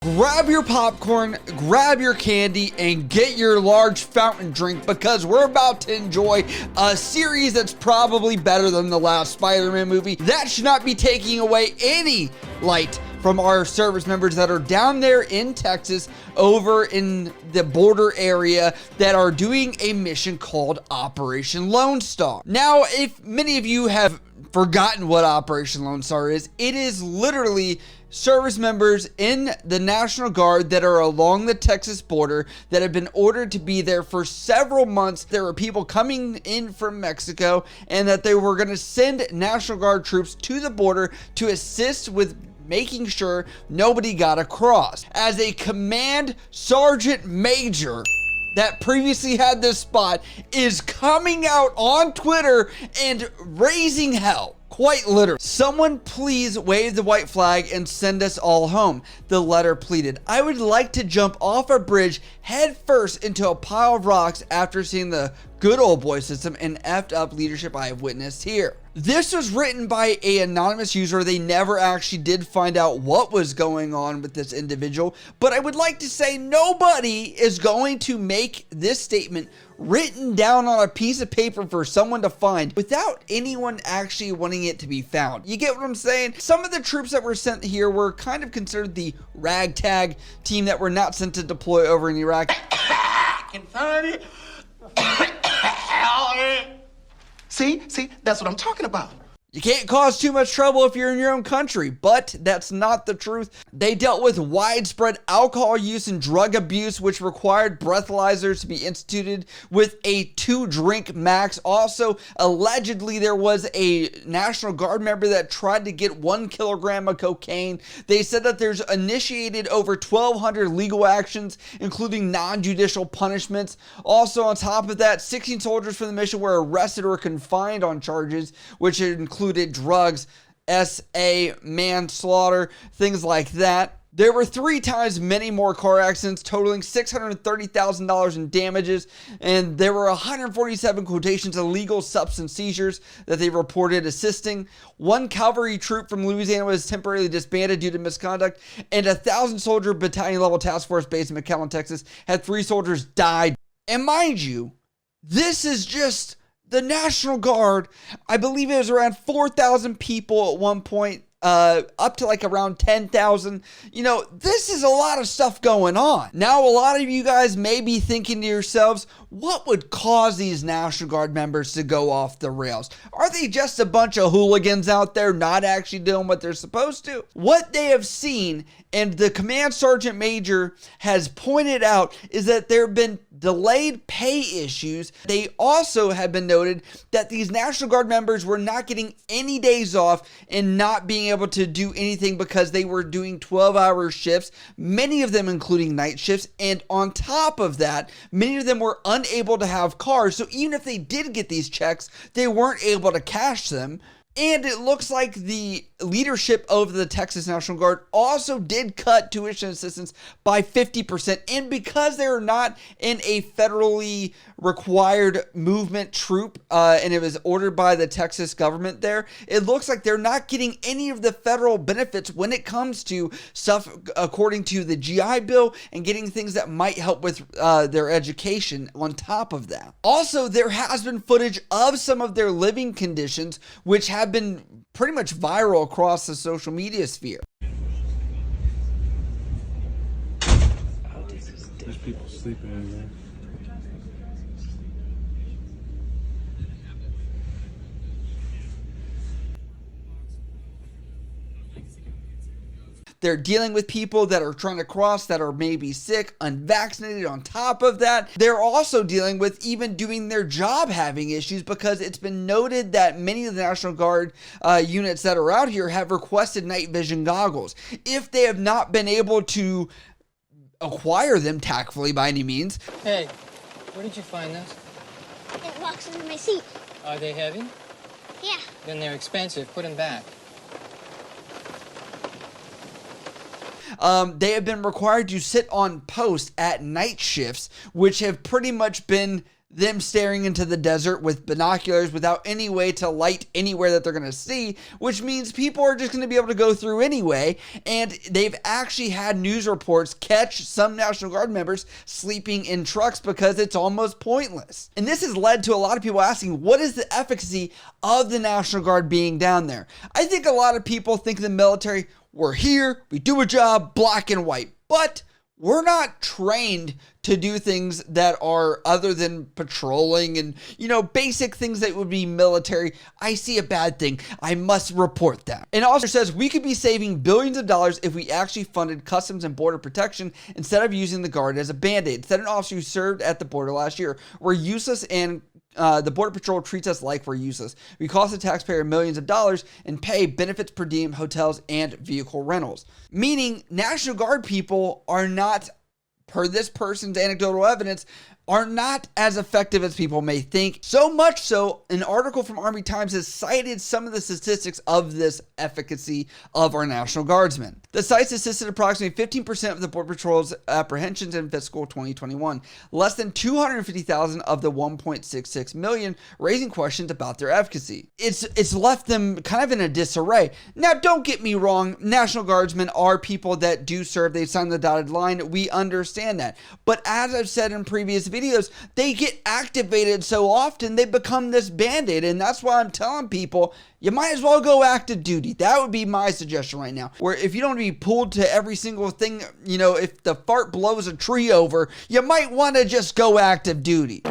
Grab your popcorn, grab your candy, and get your large fountain drink because we're about to enjoy a series that's probably better than the last Spider-Man movie. That should not be taking away any light from our service members that are down there in Texas, over in the border area, that are doing a mission called Operation Lone Star. Now, if many of you have forgotten what Operation Lone Star is, it is literally service members in the National Guard that are along the Texas border that have been ordered to be there for several months. There were people coming in from Mexico, and that they were going to send National Guard troops to the border to assist with making sure nobody got across. As a command sergeant major that previously had this spot is coming out on Twitter and raising hell. Quite literally. Someone please wave the white flag and send us all home, the letter pleaded. I would like to jump off a bridge head first into a pile of rocks after seeing the good old boy system and effed up leadership I have witnessed here. This was written by an anonymous user. They never actually did find out what was going on with this individual, but I would like to say nobody is going to make this statement written down on a piece of paper for someone to find without anyone actually wanting it to be found. You get what I'm saying? Some of the troops that were sent here were kind of considered the ragtag team that were not sent to deploy over in Iraq. See, that's what I'm talking about. You can't cause too much trouble if you're in your own country, but that's not the truth. They dealt with widespread alcohol use and drug abuse, which required breathalyzers to be instituted with a 2-drink max. Also, allegedly, there was a National Guard member that tried to get 1 kilogram of cocaine. They said that there's initiated over 1,200 legal actions, including non-judicial punishments. Also, on top of that, 16 soldiers from the mission were arrested or confined on charges, which included drugs, SA, manslaughter, things like that. There were 3 times many more car accidents, totaling $630,000 in damages, and there were 147 quotations of illegal substance seizures that they reported assisting. 1 cavalry troop from Louisiana was temporarily disbanded due to misconduct, and a 1,000-soldier battalion-level task force based in McAllen, Texas, had 3 soldiers die. And mind you, this is just the National Guard. I believe it was around 4,000 people at one point, up to like around 10,000. You know, this is a lot of stuff going on. Now, a lot of you guys may be thinking to yourselves, what would cause these National Guard members to go off the rails? Are they just a bunch of hooligans out there not actually doing what they're supposed to? What they have seen, and the command sergeant major has pointed out, is that there have been delayed pay issues. They also have been noted that these National Guard members were not getting any days off and not being able to do anything because they were doing 12-hour shifts, many of them including night shifts. And on top of that, many of them were unable to have cars. So even if they did get these checks, they weren't able to cash them. And it looks like the leadership of the Texas National Guard also did cut tuition assistance by 50%. And because they're not in a federally required movement troop, and it was ordered by the Texas government there, it looks like they're not getting any of the federal benefits when it comes to stuff according to the GI Bill and getting things that might help with their education on top of that. Also, there has been footage of some of their living conditions, which have been pretty much viral across the social media sphere. There's people sleeping in there. They're dealing with people that are trying to cross that are maybe sick, unvaccinated. On top of that, they're also dealing with even doing their job having issues, because it's been noted that many of the National Guard units that are out here have requested night vision goggles. If they have not been able to acquire them tactfully by any means. Hey, where did you find those? It walks under my seat. Are they heavy? Yeah. Then they're expensive. Put them back. They have been required to sit on post at night shifts, which have pretty much been them staring into the desert with binoculars without any way to light anywhere that they're going to see, which means people are just going to be able to go through anyway. And they've actually had news reports catch some National Guard members sleeping in trucks because it's almost pointless. And this has led to a lot of people asking, what is the efficacy of the National Guard being down there? I think a lot of people think the military, we're here, we do a job, black and white, but we're not trained to do things that are other than patrolling and, basic things that would be military. I see a bad thing, I must report that. And also says we could be saving billions of dollars if we actually funded Customs and Border Protection instead of using the Guard as a band-aid. Said an officer who served at the border last year. We're useless and the Border Patrol treats us like we're useless. We cost the taxpayer millions of dollars and pay benefits per diem, hotels, and vehicle rentals. Meaning National Guard people are not, per this person's anecdotal evidence, are not as effective as people may think. So much so, an article from Army Times has cited some of the statistics of this efficacy of our National Guardsmen. The sites assisted approximately 15% of the Border Patrol's apprehensions in fiscal 2021, less than 250,000 of the 1.66 million, raising questions about their efficacy. It's left them kind of in a disarray. Now, don't get me wrong, National Guardsmen are people that do serve, they sign the dotted line, we understand that. But as I've said in previous videos, they get activated so often they become this band-aid, and that's why I'm telling people you might as well go active duty. That would be my suggestion right now. Where if you don't want to be pulled to every single thing, if the fart blows a tree over, you might want to just go active duty.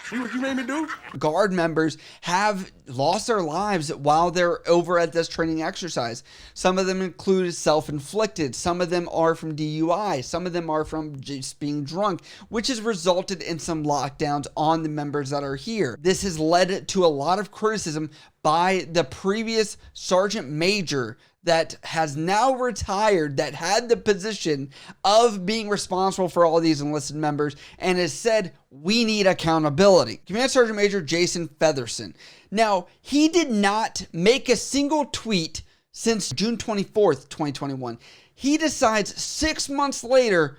See what you made me do? Guard members have lost their lives while they're over at this training exercise. Some of them include self-inflicted. Some of them are from DUI. Some of them are from just being drunk, which has resulted in some lockdowns on the members that are here. This has led to a lot of criticism by the previous sergeant major that has now retired, that had the position of being responsible for all these enlisted members, and has said, we need accountability. Command Sergeant Major Jason Featherson. Now, he did not make a single tweet since June 24th, 2021. He decides 6 months later,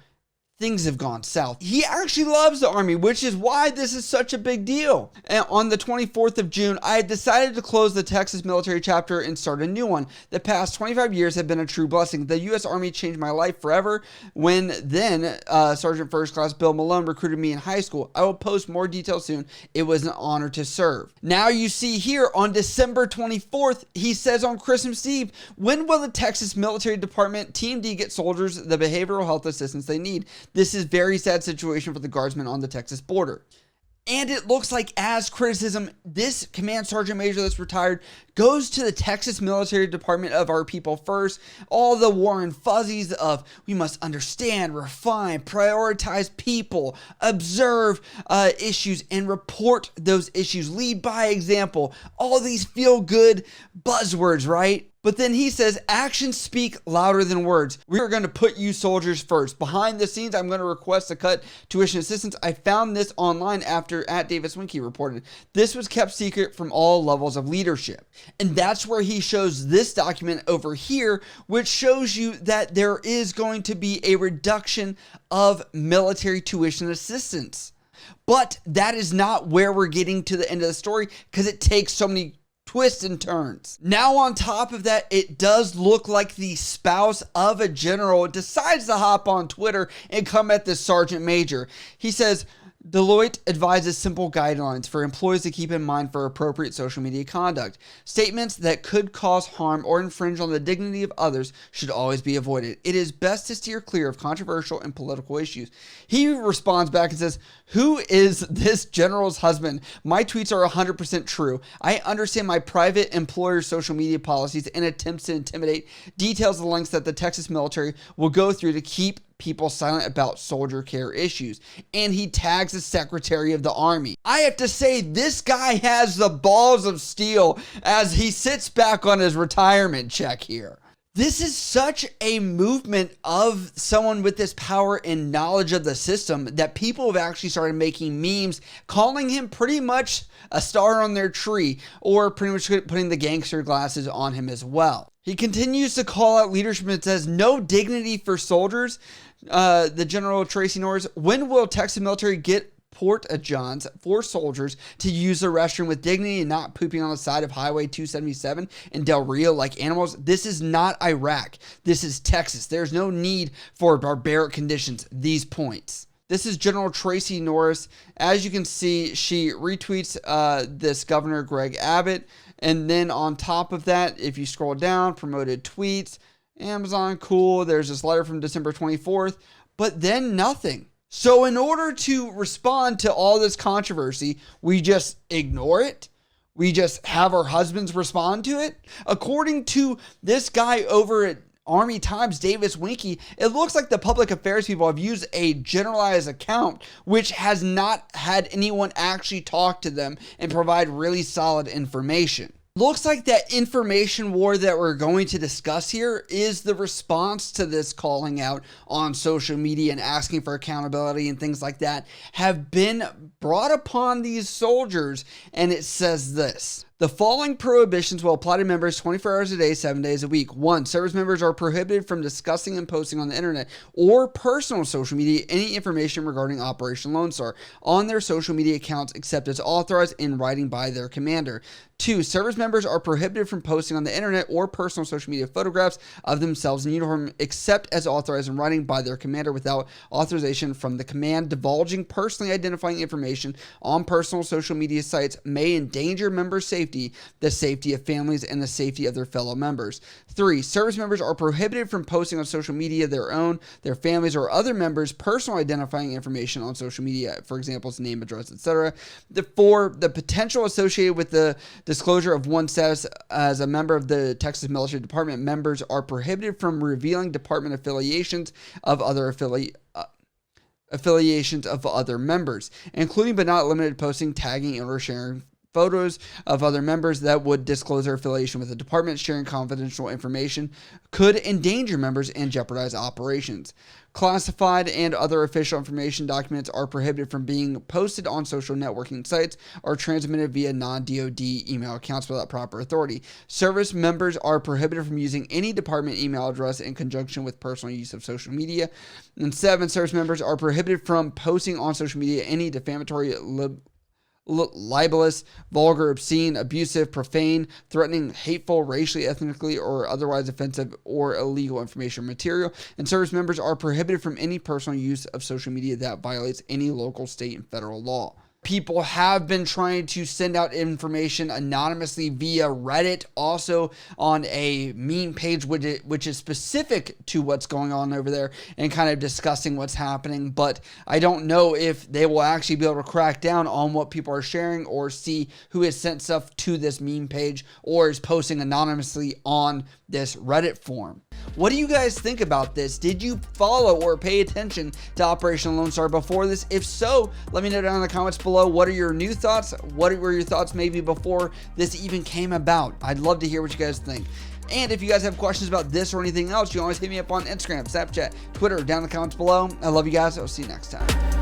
things have gone south. He actually loves the Army, which is why this is such a big deal. And on the 24th of June, I had decided to close the Texas military chapter and start a new one. The past 25 years have been a true blessing. The U.S. Army changed my life forever when then Sergeant First Class Bill Malone recruited me in high school. I will post more details soon. It was an honor to serve. Now you see here on December 24th, he says on Christmas Eve, when will the Texas Military Department TMD get soldiers the behavioral health assistance they need? This is a very sad situation for the guardsmen on the Texas border. And it looks like as criticism, this command sergeant major that's retired goes to the Texas Military Department of our people first. All the war and fuzzies of we must understand, refine, prioritize people, observe issues, and report those issues. Lead by example. All these feel good buzzwords, right? But then he says, actions speak louder than words. We are going to put you soldiers first. Behind the scenes, I'm going to request to cut tuition assistance. I found this online after @DavisWinkie reported. This was kept secret from all levels of leadership. And that's where he shows this document over here, which shows you that there is going to be a reduction of military tuition assistance. But that is not where we're getting to the end of the story because it takes so many twists and turns. Now on top of that, it does look like the spouse of a general decides to hop on Twitter and come at this sergeant major. He says, Deloitte advises simple guidelines for employees to keep in mind for appropriate social media conduct. Statements that could cause harm or infringe on the dignity of others should always be avoided. It is best to steer clear of controversial and political issues. He responds back and says, who is this general's husband? My tweets are 100% true. I understand my private employer's social media policies and attempts to intimidate, details the lengths that the Texas military will go through to keep people silent about soldier care issues. And he tags the Secretary of the Army. I have to say, this guy has the balls of steel as he sits back on his retirement check here. This is such a movement of someone with this power and knowledge of the system that people have actually started making memes calling him pretty much a star on their tree, or pretty much putting the gangster glasses on him as well. He continues to call out leadership and says, no dignity for soldiers. the General Tracy Norris, when will Texas military get port-a-johns for soldiers to use the restroom with dignity and not pooping on the side of Highway 277 in Del Rio like animals? This is not Iraq. This is Texas. There's no need for barbaric conditions. These points. This is General Tracy Norris. As you can see, she retweets this Governor Greg Abbott. And then on top of that, if you scroll down, promoted tweets, Amazon, cool. There's this letter from December 24th, but then nothing. So in order to respond to all this controversy, we just ignore it. We just have our husbands respond to it. According to this guy over at Army Times, Davis Winky, it looks like the public affairs people have used a generalized account which has not had anyone actually talk to them and provide really solid information. Looks like that information war that we're going to discuss here is the response to this calling out on social media and asking for accountability and things like that have been brought upon these soldiers. And it says this: the following prohibitions will apply to members 24 hours a day, 7 days a week. 1. Service members are prohibited from discussing and posting on the internet or personal social media any information regarding Operation Lone Star on their social media accounts except as authorized in writing by their commander. 2. Service members are prohibited from posting on the internet or personal social media photographs of themselves in uniform except as authorized in writing by their commander without authorization from the command. Divulging personally identifying information on personal social media sites may endanger members' safety, the safety of families, and the safety of their fellow members. 3. Service members are prohibited from posting on social media their own, their families, or other members' personal identifying information on social media, for example, its name, address, etc. 4. The potential associated with the disclosure of one's status as a member of the Texas Military Department. Members are prohibited from revealing department affiliations of other affiliations of other members, including but not limited to posting, tagging, or sharing photos of other members that would disclose their affiliation with the department. Sharing confidential information could endanger members and jeopardize operations. Classified and other official information documents are prohibited from being posted on social networking sites or transmitted via non-DoD email accounts without proper authority. Service members are prohibited from using any department email address in conjunction with personal use of social media. And 7, service members are prohibited from posting on social media any defamatory, libelous, vulgar, obscene, abusive, profane, threatening, hateful, racially, ethnically, or otherwise offensive or illegal information or material. And service members are prohibited from any personal use of social media that violates any local, state, and federal law. People have been trying to send out information anonymously via Reddit, also on a meme page which is specific to what's going on over there and kind of discussing what's happening. But I don't know if they will actually be able to crack down on what people are sharing or see who has sent stuff to this meme page or is posting anonymously on this Reddit forum. What do you guys think about this? Did you follow or pay attention to Operation Lone Star before this? If so, let me know down in the comments below. What are your new thoughts? What were your thoughts maybe before this even came about? I'd love to hear what you guys think. And if you guys have questions about this or anything else, you can always hit me up on Instagram, Snapchat, Twitter, down in the comments below. I love you guys. I'll see you next time.